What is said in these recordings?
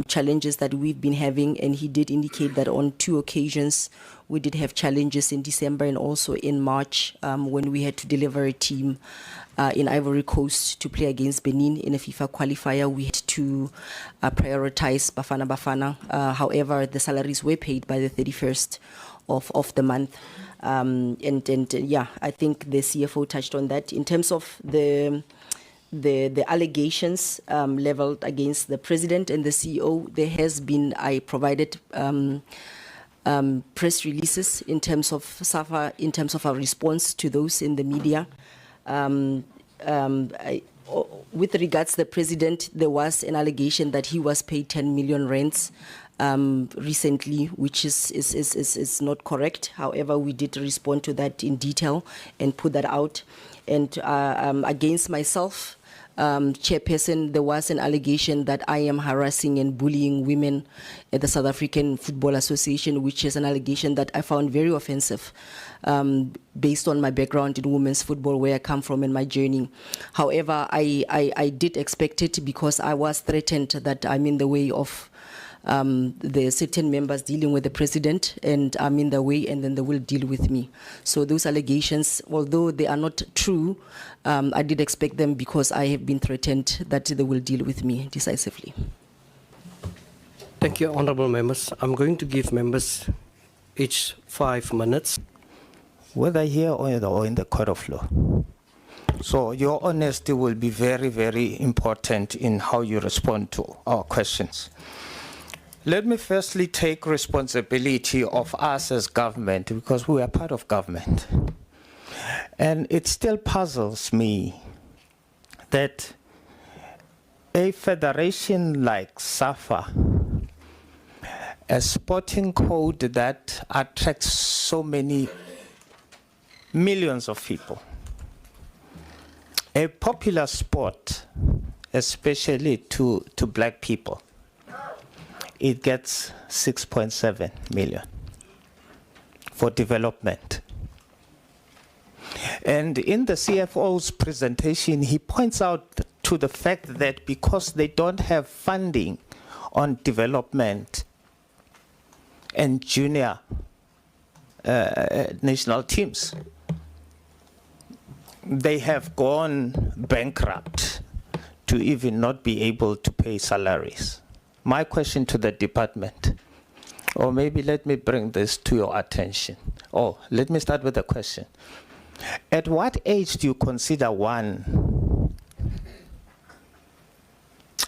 challenges that we've been having, and he did indicate that on 2 occasions we did have challenges in December and also in March when we had to deliver a team in Ivory Coast to play against Benin in a FIFA qualifier. We had to prioritize Bafana. However, the salaries were paid by the 31st of the month. Yeah, I think the CFO touched on that. In terms of the allegations leveled against the president and the CEO, there has been, I provided press releases in terms of SAFA, in terms of our response to those in the media. With regards to the president, there was an allegation that he was paid 10 million rands recently, which is not correct. However, we did respond to that in detail and put that out. And against myself, Chairperson, there was an allegation that I am harassing and bullying women at the South African Football Association, which is an allegation that I found very offensive based on my background in women's football, where I come from in my journey. However, I did expect it because I was threatened that I'm in the way of the certain members dealing with the president, and I'm in the way, and then they will deal with me. So those allegations, although they are not true, I did expect them because I have been threatened that they will deal with me decisively. Thank you, honourable members. I'm going to give members each 5 minutes. Whether here or in the court of law. So your honesty will be very, very important in how you respond to our questions. Let me firstly take responsibility of us as government, because we are part of government. And it still puzzles me that a federation like SAFA, a sporting code that attracts so many millions of people, a popular sport, especially to black people, it gets 6.7 million for development. And in the CFO's presentation, he points out to the fact that because they don't have funding on development and junior national teams, they have gone bankrupt to even not be able to pay salaries. My question to the department, or maybe let me bring this to your attention. Let me start with a question. At what age do you consider one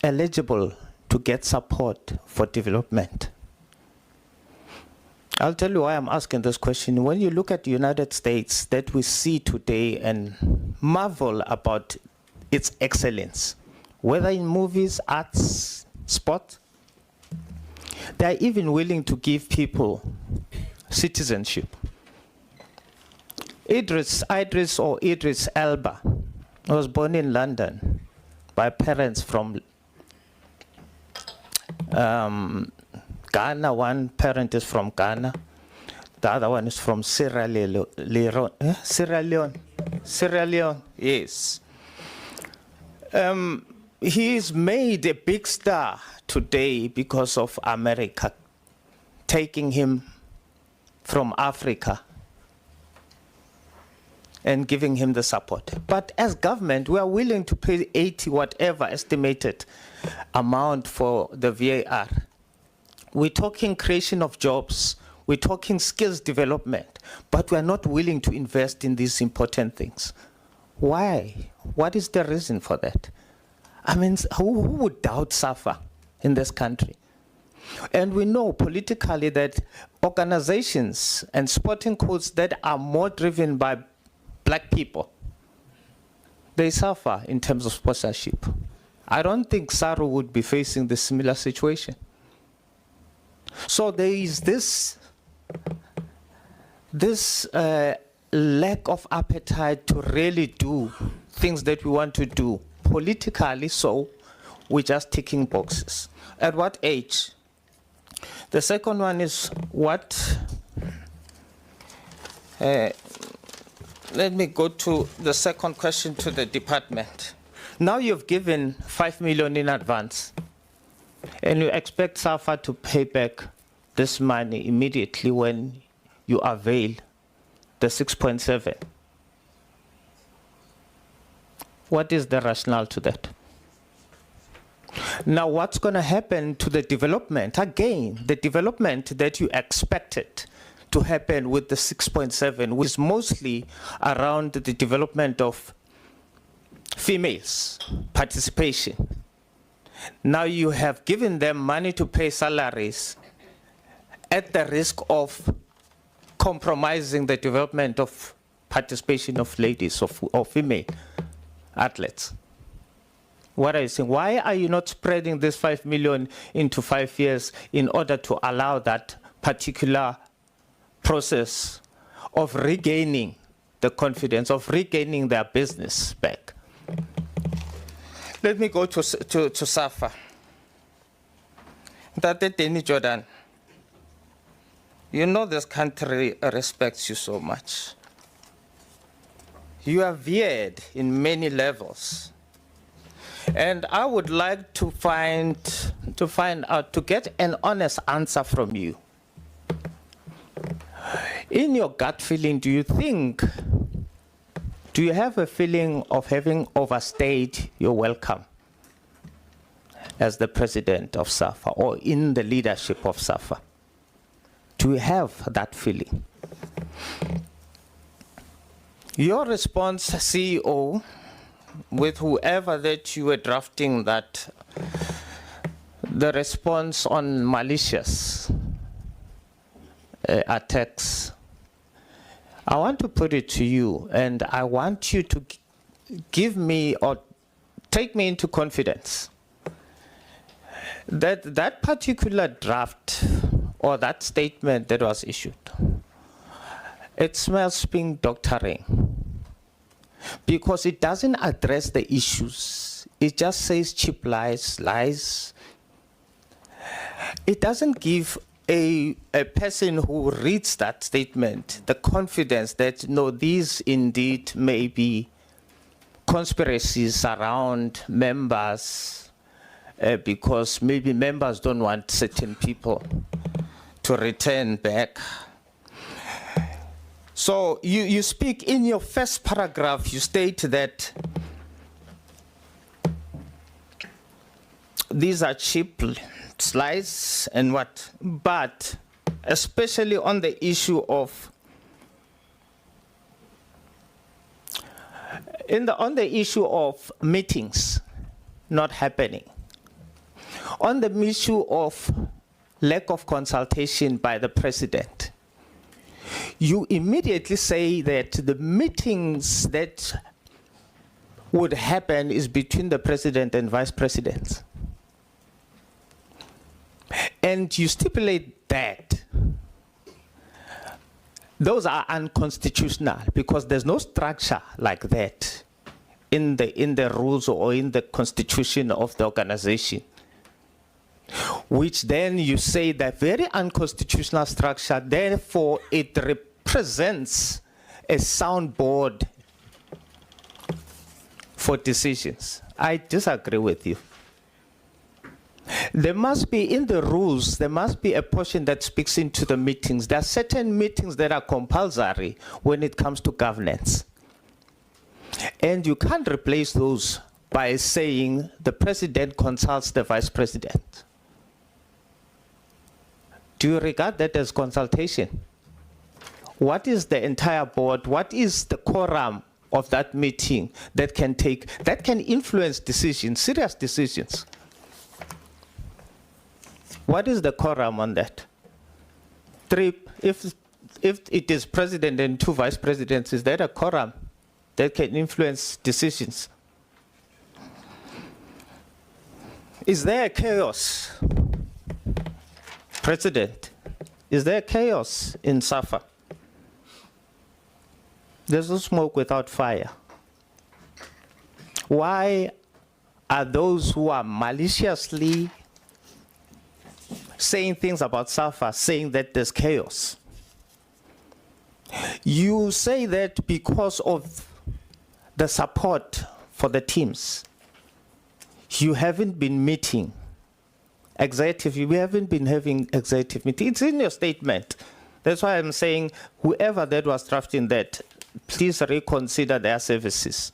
eligible to get support for development? I'll tell you why I'm asking this question. When you look at the United States that we see today and marvel about its excellence, whether in movies, arts, sport, they're even willing to give people citizenship. Idris Elba was born in London by parents from Ghana. One parent is from Ghana. The other one is from Sierra Leone. Sierra Leone, yes. He's made a big star today because of America taking him from Africa and giving him the support. But as government, we are willing to pay 80 whatever estimated amount for the VAR. We're talking creation of jobs, we're talking skills development, but we're not willing to invest in these important things. Why? What is the reason for that? I mean, who would doubt SAFA in this country? And we know politically that organizations and sporting codes that are more driven by black people, they suffer in terms of sponsorship. I don't think SARU would be facing the similar situation. So there is this lack of appetite to really do things that we want to do politically, so we're just ticking boxes. At what age? The second one is what? Let me go to the second question to the department. Now you've given 5 million in advance. And you expect SAFA to pay back this money immediately when you avail the 6.7. What is the rationale to that? Now, what's going to happen to the development? Again, the development that you expected to happen with the 6.7, which is mostly around the development of females' participation. Now you have given them money to pay salaries at the risk of compromising the development of participation of ladies or female athletes. What are you saying? Why are you not spreading this 5 million into 5 years in order to allow that particular process of regaining the confidence, of regaining their business back? Let me go to SAFA. Jordaan, you know this country respects you so much. You are veered in many levels. And I would like to find out, to get an honest answer from you. In your gut feeling, do you have a feeling of having overstayed your welcome as the president of SAFA or in the leadership of SAFA? Do you have that feeling? Your response, CEO, with whoever that you were drafting that, the response on malicious attacks, I want to put it to you, and I want you to give me or take me into confidence that that particular draft or that statement that was issued, it smells pink doctoring, because it doesn't address the issues. It just says cheap lies. It doesn't give a person who reads that statement the confidence that, no, these indeed may be conspiracies around members, because maybe members don't want certain people to return back. So you speak in your first paragraph, you state that these are cheap slides and what, but especially on the issue of on the issue of meetings not happening, on the issue of lack of consultation by the president, you immediately say that the meetings that would happen is between the president and vice presidents. And you stipulate that those are unconstitutional because there's no structure like that in the rules or in the constitution of the organization, which then you say that very unconstitutional structure, therefore it represents a soundboard for decisions. I disagree with you. There must be, in the rules, there must be a portion that speaks into the meetings. There are certain meetings that are compulsory when it comes to governance. And you can't replace those by saying the president consults the vice president. Do you regard that as consultation? What is the entire board? What is the quorum of that meeting that can influence decisions, serious decisions? What is the quorum on that? If it is president and 2 vice presidents, is that a quorum that can influence decisions? Is there a chaos? President, is there chaos in SAFA? There's no smoke without fire. Why are those who are maliciously saying things about SAFA saying that there's chaos? You say that because of the support for the teams, you haven't been meeting executive, we haven't been having executive meetings. It's in your statement. That's why I'm saying whoever that was drafting that, please reconsider their services.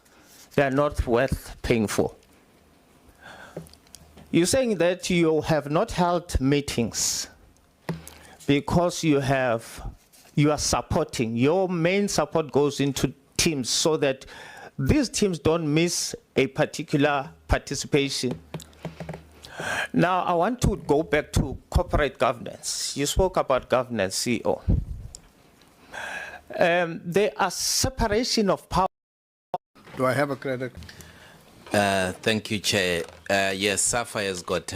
They are not worth paying for. You're saying that you have not held meetings because you are supporting. Your main support goes into teams so that these teams don't miss a particular participation. Now, I want to go back to corporate governance. You spoke about governance, CEO. There are separation of power. Do I have a credit? Thank you, Chair. Yes, SAFA has got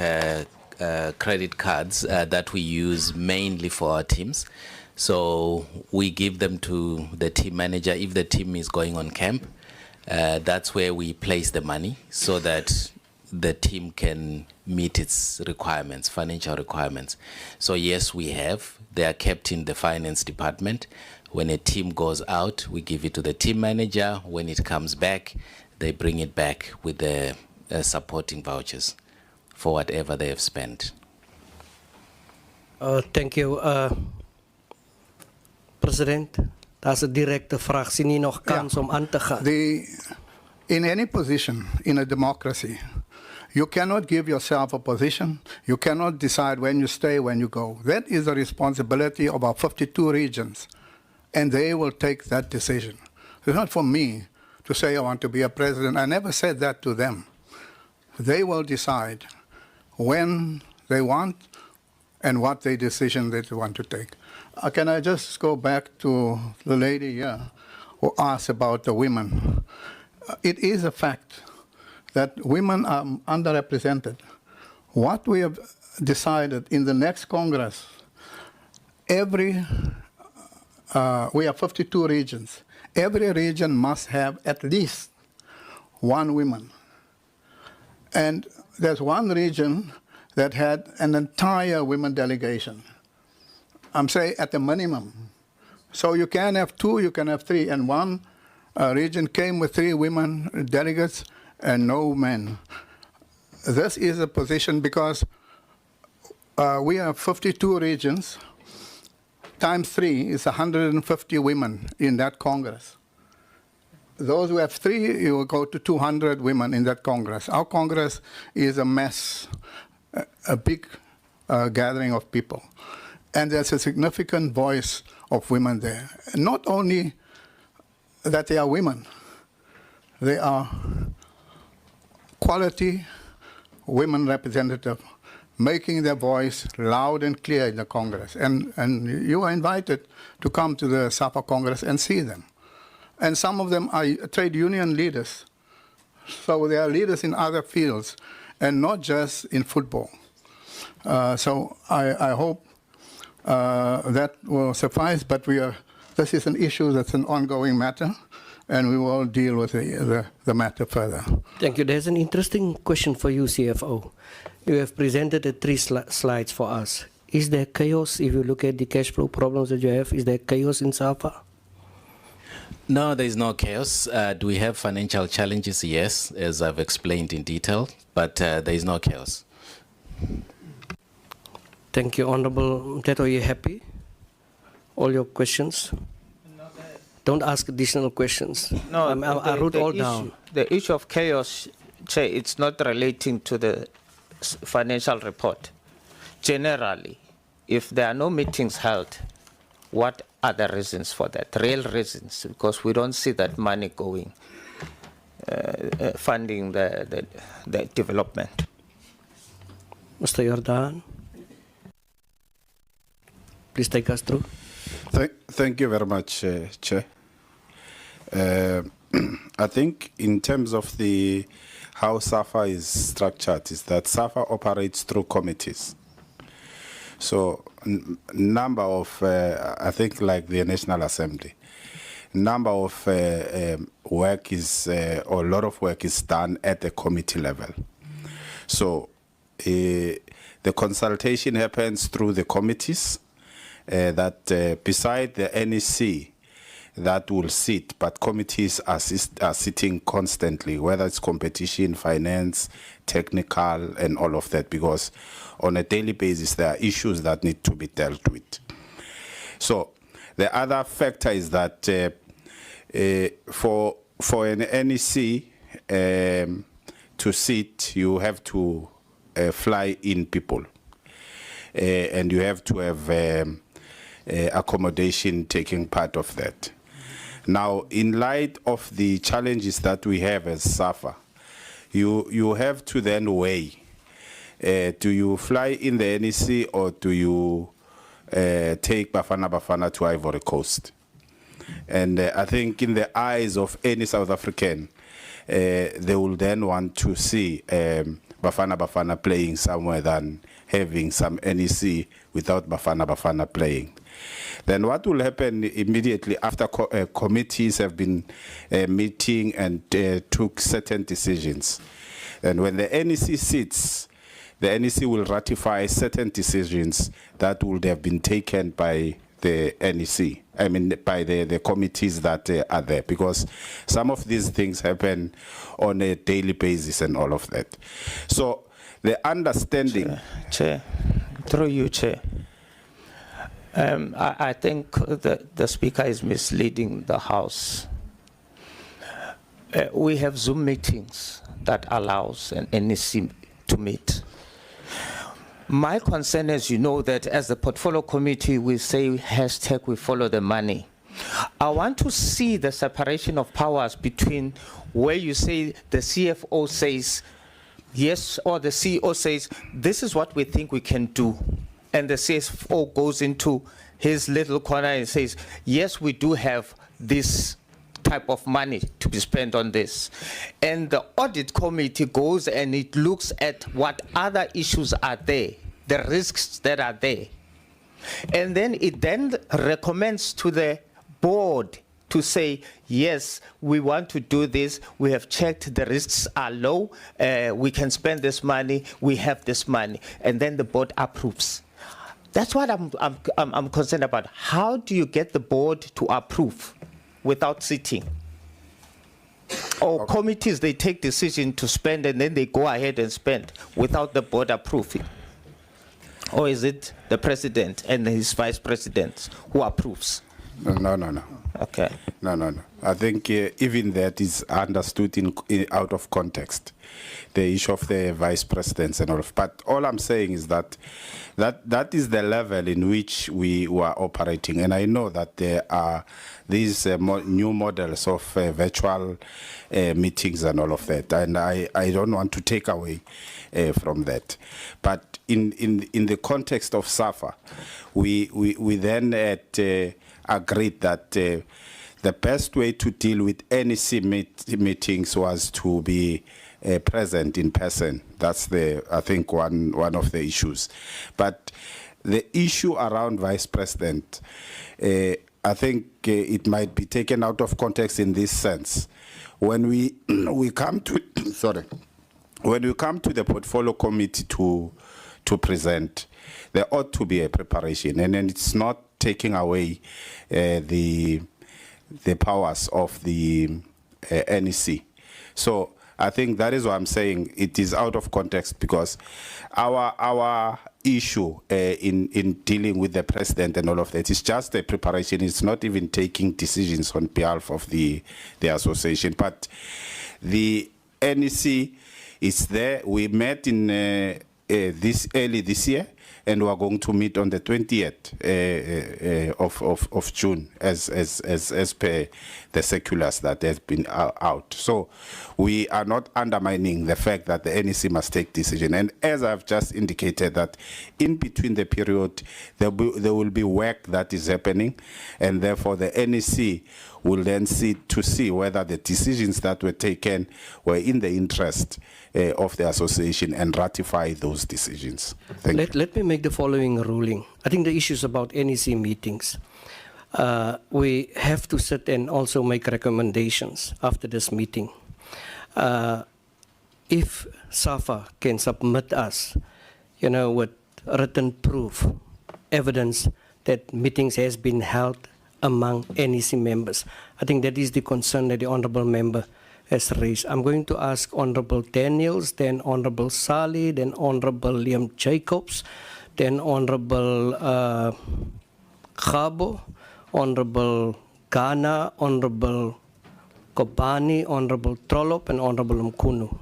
credit cards that we use mainly for our teams. So we give them to the team manager if the team is going on camp. That's where we place the money so that the team can meet its requirements, financial requirements. So yes, we have. They are kept in the finance department. When a team goes out, we give it to the team manager. When it comes back, they bring it back with the supporting vouchers for whatever they have spent. Thank you, President. Daar's 'n direkte vraag. Sien jy nog kans om aan te gaan? In any position in a democracy, you cannot give yourself a position. You cannot decide when you stay, when you go. That is the responsibility of our 52 regions, and they will take that decision. It's not for me to say I want to be a president. I never said that to them. They will decide when they want and what the decision that they want to take. Can I just go back to the lady here who asked about the women? It is a fact that women are underrepresented. What we have decided in the next Congress, we have 52 regions. Every region must have at least one woman. And there's one region that had an entire women delegation. I'm saying at the minimum. So you can have two, you can have three, and one region came with 3 women delegates and no men. This is a position because we have 52 regions, times 3 is 150 women in that Congress. Those who have 3, you will go to 200 women in that Congress. Our Congress is a mess, a big gathering of people. And there's a significant voice of women there. Not only that they are women, they are quality women representatives making their voice loud and clear in the Congress. And you are invited to come to the SAFA Congress and see them. And some of them are trade union leaders. So they are leaders in other fields and not just in football. So I hope that will suffice, but this is an issue that's an ongoing matter, and we will deal with the matter further. Thank you. There's an interesting question for you, CFO. You have presented the 3 slides for us. Is there chaos if you look at the cash flow problems that you have? Is there chaos in SAFA? No, there is no chaos. Do we have financial challenges? Yes, as I've explained in detail, but there is no chaos. Thank you, Honorable Mteto. Are you happy? All your questions? Don't ask additional questions. No, I wrote all down. The issue of chaos, Chair, it's not relating to the financial report. Generally, if there are no meetings held, what are the reasons for that? Real reasons, because we don't see that money going, funding the development. Mr. Jordaan, please take us through. Thank you very much, Chair. I think in terms of how SAFA is structured is that SAFA operates through committees. So number of, I think like the National Assembly, number of work is, or a lot of work is done at the committee level. So the consultation happens through the committees that beside the NEC, that will sit, but committees are sitting constantly, whether it's competition, finance, technical, and all of that, because on a daily basis there are issues that need to be dealt with. So the other factor is that for an NEC to sit, you have to fly in people, and you have to have accommodation taking part of that. Now, in light of the challenges that we have as SAFA, you have to then weigh, do you fly in the NEC or do you take Bafana to Ivory Coast? And I think in the eyes of any South African, they will then want to see Bafana playing somewhere than having some NEC without Bafana playing. Then what will happen immediately after committees have been meeting and took certain decisions? And when the NEC sits, the NEC will ratify certain decisions that would have been taken by the NEC, I mean by the committees that are there, because some of these things happen on a daily basis and all of that. So the understanding... Chair, through you, Chair. I think the Speaker is misleading the House. We have Zoom meetings that allows an NEC to meet. My concern is, you know, that as the portfolio committee, we say hashtag we follow the money. I want to see the separation of powers between where you say the CFO says yes, or the CEO says this is what we think we can do, and the CFO goes into his little corner and says yes, we do have this type of money to be spent on this. And the audit committee goes and it looks at what other issues are there, the risks that are there. And then it then recommends to the board to say, yes, we want to do this, we have checked, the risks are low, we can spend this money, we have this money, and then the board approves. That's what I'm concerned about. How do you get the board to approve without sitting? Or committees, they take decision to spend and then they go ahead and spend without the board approving? Or is it the president and his vice president who approves? No. Okay. No. I think even that is understood out of context, the issue of the vice presidents and all of. But all I'm saying is that is the level in which we were operating. And I know that there are these new models of virtual meetings and all of that. And I don't want to take away from that. But in the context of SAFA, we then agreed that the best way to deal with NEC meetings was to be present in person. That's I think one of the issues. But the issue around vice president, I think it might be taken out of context in this sense. When we come to when we come to the portfolio committee to present, there ought to be a preparation, and then it's not taking away the powers of the NEC. So I think that is what I'm saying. It is out of context because our issue in dealing with the president and all of that is just a preparation. It's not even taking decisions on behalf of the association. But the NEC is there. We met in early this year, and we are going to meet on the 20th of June as per the circulars that has been out. So we are not undermining the fact that the NEC must take decision. And as I've just indicated, that in between the period, there will be work that is happening, and therefore the NEC will then see whether the decisions that were taken were in the interest of the association and ratify those decisions. Let me make the following ruling. I think the issues about NEC meetings, we have to sit and also make recommendations after this meeting. If SAFA can submit us, with written proof, evidence that meetings has been held among NEC members. I think that is the concern that the Honourable Member has raised. I'm going to ask Honourable Daniels, then Honourable Sali, then Honourable Liam Jacobs, then Honourable Khabo, Honourable Ghana, Honourable Kobani, Honourable Trollop, and Honourable Mkunu.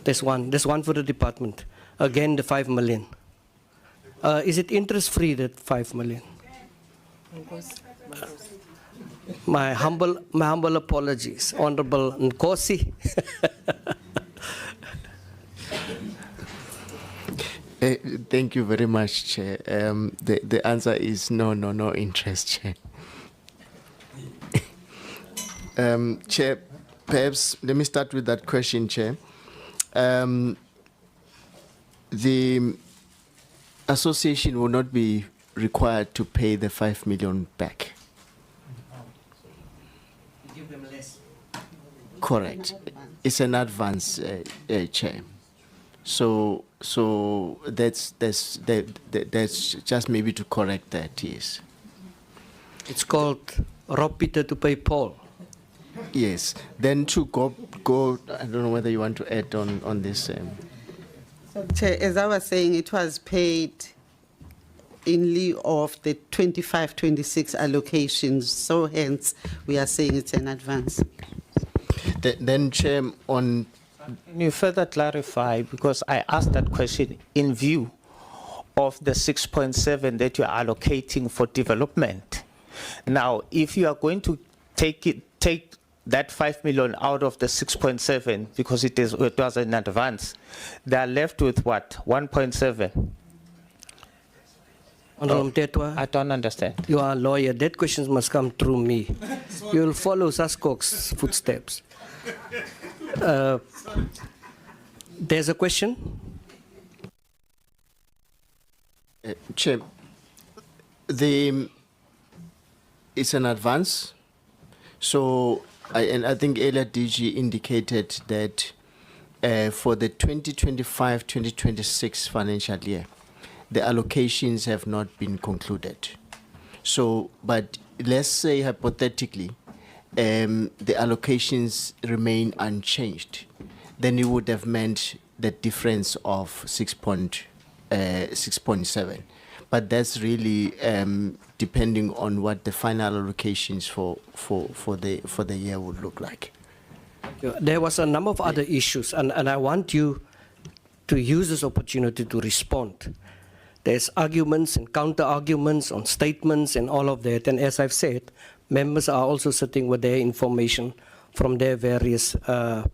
There's one for the department. Again, the 5 million. Is it interest-free, that 5 million? My humble apologies, Honourable Nkosi. Thank you very much, Chair. The answer is no interest, Chair. Chair, perhaps let me start with that question, Chair. The association will not be required to pay the 5 million back. Give them less. Correct. It's an advance, Chair. So that's just maybe to correct that, yes. It's called rob Peter to pay Paul. Yes. Then to go. I don't know whether you want to add on this. So, Chair, as I was saying, it was paid in lieu of the 25-26 allocations. So hence, we are saying it's an advance. Then, Chair, on. Can you further clarify, because I asked that question in view of the 6.7 that you are allocating for development. Now, if you are going to take that 5 million out of the 6.7 because it was in advance, they are left with what? 1.7. Honourable Mtetwa, I don't understand. you are a lawyer. That questions must come through me. You'll follow Saskok's footsteps. There's a question. Chair, it's an advance. So, I think earlier DG indicated that for the 2025-2026 financial year, the allocations have not been concluded. So, but let's say hypothetically, the allocations remain unchanged, then it would have meant the difference of 6.7. But that's really depending on what the final allocations for the year would look like. There was a number of other issues, and I want you to use this opportunity to respond. There's arguments and counter-arguments on statements and all of that, and as I've said, members are also sitting with their information from their various parties.